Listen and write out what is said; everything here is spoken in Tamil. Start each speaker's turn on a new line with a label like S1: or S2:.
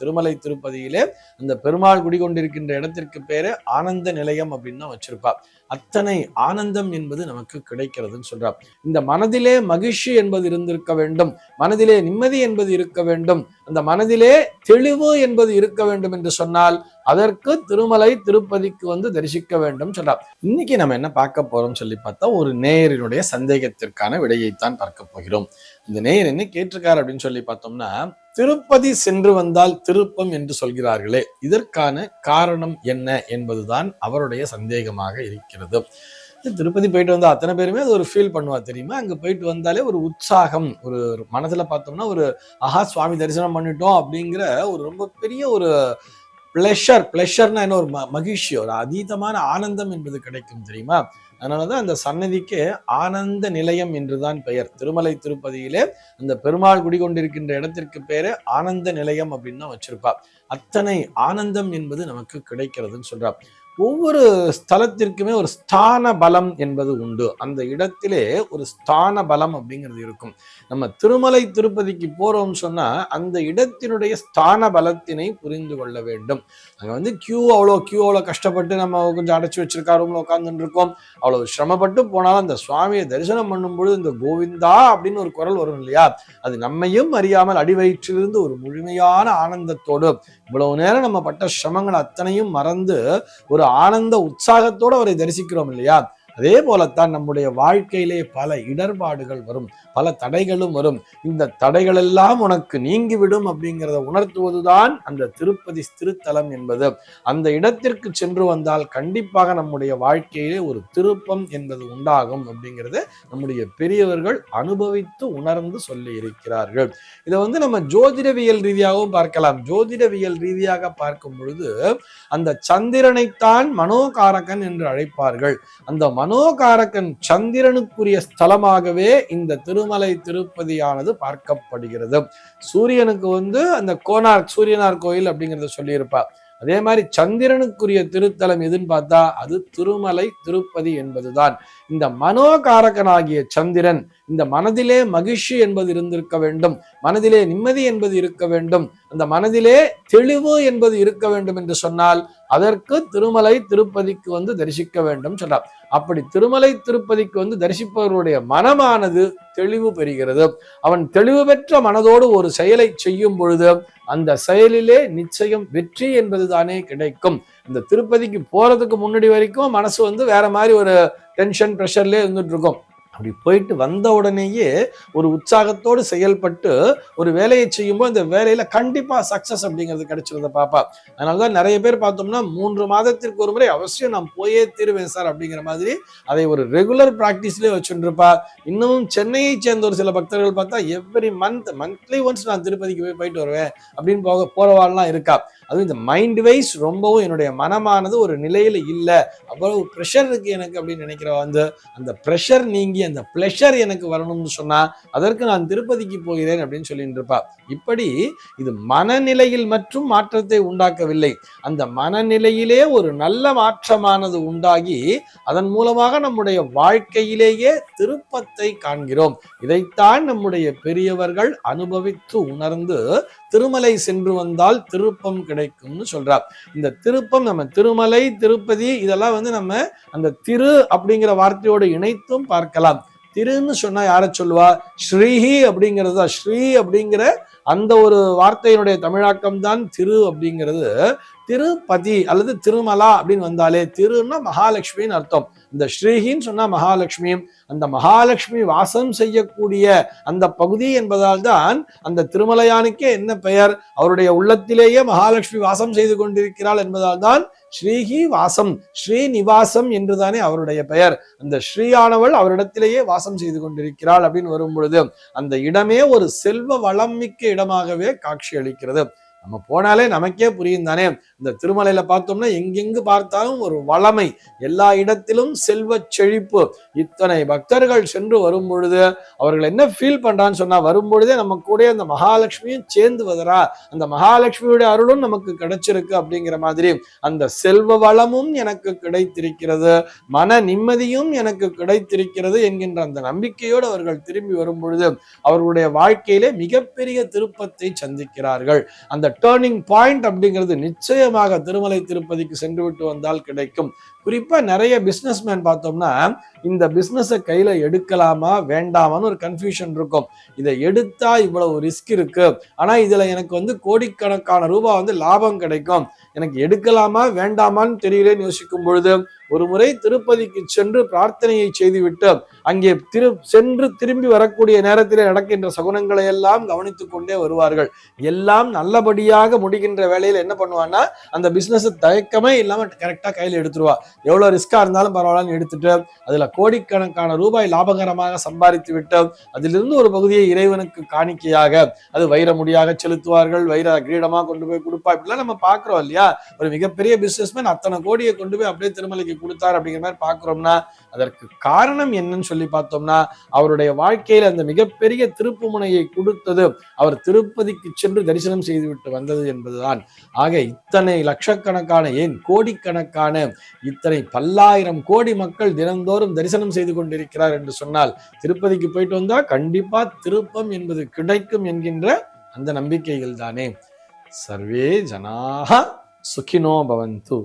S1: திருமலை திருப்பதியிலே அந்த பெருமாள் குடிகொண்டிருக்கின்ற இடத்திற்கு பேரு ஆனந்த நிலையம் அப்படின்னு தான் வச்சிருப்பா. அத்தனை ஆனந்தம் என்பது நமக்கு கிடைக்கிறதுன்னு சொல்றார். இந்த மனதிலே மகிழ்ச்சி என்பது இருந்திருக்க வேண்டும், மனதிலே நிம்மதி என்பது இருக்க வேண்டும், அந்த மனதிலே தெளிவு என்பது இருக்க வேண்டும் என்று சொன்னால் அதற்கு திருமலை திருப்பதிக்கு தரிசிக்க வேண்டும் சொல்றார். இன்னைக்கு நம்ம என்ன பார்க்க போறோம் சொல்லி பார்த்தா, ஒரு நேயரினுடைய சந்தேகத்திற்கான விடையைத்தான் பார்க்க போகிறோம். இந்த நேயர் என்ன கேட்டிருக்காரு அப்படின்னு சொல்லி பார்த்தோம்னா, திருப்பதி சென்று வந்தால் திருப்பம் என்று சொல்கிறார்களே, இதற்கான காரணம் என்ன என்பதுதான் அவருடைய சந்தேகமாக இருக்கிறது. திருப்பதி போயிட்டு வந்தா அத்தனை பேருமே அது ஒரு ஃபீல் பண்ணுவா தெரியுமா. அங்க போயிட்டு வந்தாலே ஒரு உற்சாகம், ஒரு மனசுல பார்த்தோம்னா ஒரு ஆஹா சுவாமி தரிசனம் பண்ணிட்டோம் அப்படிங்கிற ஒரு ரொம்ப பெரிய ஒரு பிளஷர்னா என்ன, ஒரு மகிழ்ச்சி, ஒரு அதீதமான ஆனந்தம் என்பது கிடைக்கும் தெரியுமா. அதனாலதான் அந்த சன்னதிக்கு ஆனந்த நிலையம் என்றுதான் பெயர். திருமலை திருப்பதியிலே அந்த பெருமாள் குடிகொண்டிருக்கின்ற இடத்திற்கு பேரு ஆனந்த நிலையம் அப்படின்னு தான் வச்சிருப்பா. அத்தனை ஆனந்தம் என்பது நமக்கு கிடைக்கிறதுன்னு சொல்றா. ஒவ்வொரு ஸ்தலத்திற்குமே ஒரு ஸ்தான பலம் என்பது உண்டு. அந்த இடத்திலே ஒரு ஸ்தான பலம் அப்படிங்கிறது இருக்கும். நம்ம திருமலை திருப்பதிக்கு போறோம்னு சொன்னா அந்த இடத்தினுடைய ஸ்தான பலத்தினை புரிந்து கொள்ள வேண்டும். அங்க கியூ அவ்வளோ கஷ்டப்பட்டு நம்ம கொஞ்சம் அடைச்சி வச்சிருக்கா ரூம்ல உட்காந்துட்டு இருக்கோம். அவ்வளவு சிரமப்பட்டு போனாலும் அந்த சுவாமியை தரிசனம் பண்ணும்பொழுது இந்த கோவிந்தா அப்படின்னு ஒரு குரல் வரும் இல்லையா, அது நம்மையும் அறியாமல் அடிவயிற்றிலிருந்து ஒரு முழுமையான ஆனந்தத்தோடு இவ்வளவு நேரம் நம்ம பட்ட சிரமங்கள் அத்தனையும் மறந்து ஒரு ஆனந்த உற்சாகத்தோடு அவரை தரிசிக்கிறோம் இல்லையா. அதே போலத்தான் நம்முடைய வாழ்க்கையிலே பல இடர்பாடுகள் வரும், பல தடைகளும் வரும். இந்த தடைகள் எல்லாம் உனக்கு நீங்கிவிடும் அப்படிங்கிறத உணர்த்துவதுதான் அந்த திருப்பதி திருத்தலம் என்பது. அந்த இடத்திற்கு சென்று வந்தால் கண்டிப்பாக நம்முடைய வாழ்க்கையிலே ஒரு திருப்பம் என்பது உண்டாகும் அப்படிங்கிறது நம்முடைய பெரியவர்கள் அனுபவித்து உணர்ந்து சொல்லி இருக்கிறார்கள். இதை நம்ம ஜோதிடவியல் ரீதியாகவும் பார்க்கலாம். ஜோதிடவியல் ரீதியாக பார்க்கும் பொழுது அந்த சந்திரனைத்தான் மனோகாரகன் என்று அழைப்பார்கள். அந்த மனோகாரகன் சந்திரனுக்குரிய ஸ்தலமாகவே இந்த திருமலை திருப்பதியானது பார்க்கப்படுகிறது. சூரியனுக்கு அந்த கோனார்க் சூரியனார் கோயில் அப்படிங்கிறத சொல்லியிருப்பார். அதே மாதிரி சந்திரனுக்குரிய திருத்தலம் எதுன்னு பார்த்தா அது திருமலை திருப்பதி என்பதுதான். இந்த மனோகாரகனாகிய சந்திரன் இந்த மனதிலே மகிழ்ச்சி என்பது இருந்திருக்க வேண்டும், மனதிலே நிம்மதி என்பது இருக்க வேண்டும், அந்த மனதிலே தெளிவு என்பது இருக்க வேண்டும் என்று சொன்னால் அதற்கு திருமலை திருப்பதிக்கு தரிசிக்க வேண்டும் சொல்றார். அப்படி திருமலை திருப்பதிக்கு தரிசிப்பவருடைய மனமானது தெளிவு பெறுகிறது. அவன் தெளிவு பெற்ற மனதோடு ஒரு செயலை செய்யும் பொழுது அந்த செயலிலே நிச்சயம் வெற்றி என்பது தானே கிடைக்கும். இந்த திருப்பதிக்கு போறதுக்கு முன்னாடி வரைக்கும் மனசு வேற மாதிரி ஒரு டென்ஷன் ப்ரெஷர்லேயே இருந்துட்டு இருக்கும். அப்படி போயிட்டு வந்த உடனேயே ஒரு உற்சாகத்தோடு செயல்பட்டு ஒரு வேலையை செய்யும்போது அந்த வேலையில கண்டிப்பா சக்சஸ் அப்படிங்கிறது கிடைச்சிருந்த பாப்பா. அதனாலதான் நிறைய பேர் பார்த்தோம்னா 3 மாதத்திற்கு ஒரு முறை அவசியம் நான் போயே தீருவேன் சார் அப்படிங்கிற மாதிரி அதை ஒரு ரெகுலர் பிராக்டிஸ்லேயே வச்சுட்டு இருப்பா. இன்னும் சென்னையை சேர்ந்த ஒரு சில பக்தர்கள் பார்த்தா எவ்ரி மந்த்லி ஒன்ஸ் நான் திருப்பதிக்கு போயிட்டு வருவேன் அப்படின்னு போறவாள்லாம் இருக்கா. அதுவும் இந்த மைண்ட் வைஸ் ரொம்பவும் என்னுடைய மனமானது ஒரு நிலையில இல்லை, அவ்வளவு ப்ரெஷர் இருக்கு எனக்கு அப்படின்னு நினைக்கிறவா அந்த ப்ரெஷர் நீங்கி அந்த பிளஷர் எனக்கு வரணும்னு சொன்னா அதற்கு நான் திருப்பதிக்கு போகிறேன் அப்படின்னு சொல்லிட்டு இருப்பா. இப்படி இது மனநிலையில் மற்றும் மாற்றத்தை உண்டாக்கவில்லை, அந்த மனநிலையிலே ஒரு நல்ல மாற்றமானது உண்டாகி அதன் மூலமாக நம்முடைய வாழ்க்கையிலேயே திருப்பத்தை காண்கிறோம். இதைத்தான் நம்முடைய பெரியவர்கள் அனுபவித்து உணர்ந்து திருமலை சென்று வந்தால் திருப்பம் கிடைக்கும்னு சொல்றார். இந்த திருப்பம் நம்ம திருமலை திருப்பதி இதெல்லாம் நம்ம அந்த திரு அப்படிங்கிற வார்த்தையோடு இணைத்தும் பார்க்கலாம். திருன்னு சொன்னா யார சொல்லுவா, ஸ்ரீஹி அப்படிங்கிறது. ஸ்ரீ அப்படிங்கிற அந்த ஒரு வார்த்தையினுடைய தமிழாக்கம் தான் திரு அப்படிங்கிறது. திருப்பதி அல்லது திருமலா அப்படின்னு வந்தாலே திருன்னா மகாலட்சுமின்னு அர்த்தம். இந்த ஸ்ரீஹின்னு சொன்னா மகாலட்சுமி, அந்த மகாலட்சுமி வாசம் செய்யக்கூடிய அந்த பகுதி என்பதால் தான் அந்த திருமலையானுக்கே என்ன பெயர், அவருடைய உள்ளத்திலேயே மகாலட்சுமி வாசம் செய்து கொண்டிருக்கிறாள் என்பதால் தான் ஸ்ரீஹி வாசம், ஸ்ரீநிவாசம் என்றுதானே அவருடைய பெயர். அந்த ஸ்ரீயானவள் அவரிடத்திலேயே வாசம் செய்து கொண்டிருக்கிறாள் அப்படின்னு வரும் பொழுது அந்த இடமே ஒரு செல்வ வளம் மிக்க இடமாகவே காட்சி அளிக்கிறது. நம்ம போனாலே நமக்கே புரியும் தானே. இந்த திருமலையில பார்த்தோம்னா எங்கெங்கு பார்த்தாலும் ஒரு வளமை, எல்லா இடத்திலும் செல்வ செழிப்பு. இத்தனை பக்தர்கள் சென்று வரும் பொழுது அவர்கள் என்ன ஃபீல் பண்றான்னு சொன்னா, வரும்பொழுதே நம்ம கூட அந்த மகாலட்சுமியும் சேர்ந்து வருறா, அந்த மகாலட்சுமியுடைய அருளும் நமக்கு கிடைச்சிருக்கு அப்படிங்கிற மாதிரி அந்த செல்வ வளமும் எனக்கு கிடைத்திருக்கிறது, மன நிம்மதியும் எனக்கு கிடைத்திருக்கிறது என்கின்ற அந்த நம்பிக்கையோடு அவர்கள் திரும்பி வரும் பொழுது அவர்களுடைய வாழ்க்கையிலே மிகப்பெரிய திருப்பத்தை சந்திக்கிறார்கள். அந்த அந்த டேர்னிங் பாயிண்ட் அப்படிங்கிறது நிச்சயமாக திருமலை திருப்பதிக்கு சென்று விட்டு வந்தால் கிடைக்கும். குறிப்பா நிறைய பிசினஸ்மேன் பார்த்தோம்னா இந்த பிசினஸை கையில எடுக்கலாமா வேண்டாமான்னு ஒரு கன்ஃபியூஷன் இருக்கும். இதை எடுத்தா இவ்வளவு ரிஸ்க் இருக்கு, ஆனா இதுல எனக்கு கோடிக்கணக்கான ரூபாய் லாபம் கிடைக்கும், எனக்கு எடுக்கலாமா வேண்டாமான்னு தெரியலேன்னு யோசிக்கும் பொழுது ஒரு முறை திருப்பதிக்கு சென்று பிரார்த்தனையை செய்துவிட்டு அங்கே சென்று திரும்பி வரக்கூடிய நேரத்தில் நடக்கின்ற சகுனங்களை எல்லாம் கவனித்துக் கொண்டே வருவார்கள். எல்லாம் நல்லபடியாக முடிகின்ற வேலையில் என்ன பண்ணுவான்னா அந்த பிசினஸ் தயக்கமே இல்லாம கரெக்டா கையில எடுத்துருவா. எவ்வளவு ரிஸ்கா இருந்தாலும் பரவாயில்லன்னு எடுத்துட்டு அதுல கோடிக்கணக்கான ரூபாய் லாபகரமாக சம்பாதித்து விட்டு அதிலிருந்து ஒரு பகுதியை இறைவனுக்கு காணிக்கையாக அது வைர முடியாக செலுத்துவார்கள், வைர கிரீடமா கொண்டு போய் கொடுப்பா. இப்படிலாம் நம்ம பாக்குறோம் இல்லையா? ஒரு மிகப்பெரிய பிசினஸ்மேன் அத்தனை கோடியை கொண்டு போய் அப்படியே திருமலைக்கு கொடுத்தார் அப்படிங்கிற மாதிரி பாக்குறோம்னா அதற்கு காரணம் என்னன்னு சொல்லி பார்த்தோம்னா அவருடைய வாழ்க்கையில அந்த மிகப்பெரிய திருப்பு முனையை கொடுத்தது அவர் திருப்பதிக்கு சென்று தரிசனம் செய்துவிட்டு வந்தது என்பதுதான். ஆக இத்தனை லட்சக்கணக்கான ஏன் கோடிக்கணக்கான இத்தனை பல்லாயிரம் கோடி மக்கள் தினந்தோறும் தரிசனம் செய்து கொண்டிருக்கிறார் என்று சொன்னால் திருப்பதிக்கு போயிட்டு வந்தா கண்டிப்பா திருப்பம் என்பது கிடைக்கும் என்கின்ற அந்த நம்பிக்கைகள் தானே. சர்வே ஜனாஹ சுகினோ பவந்து.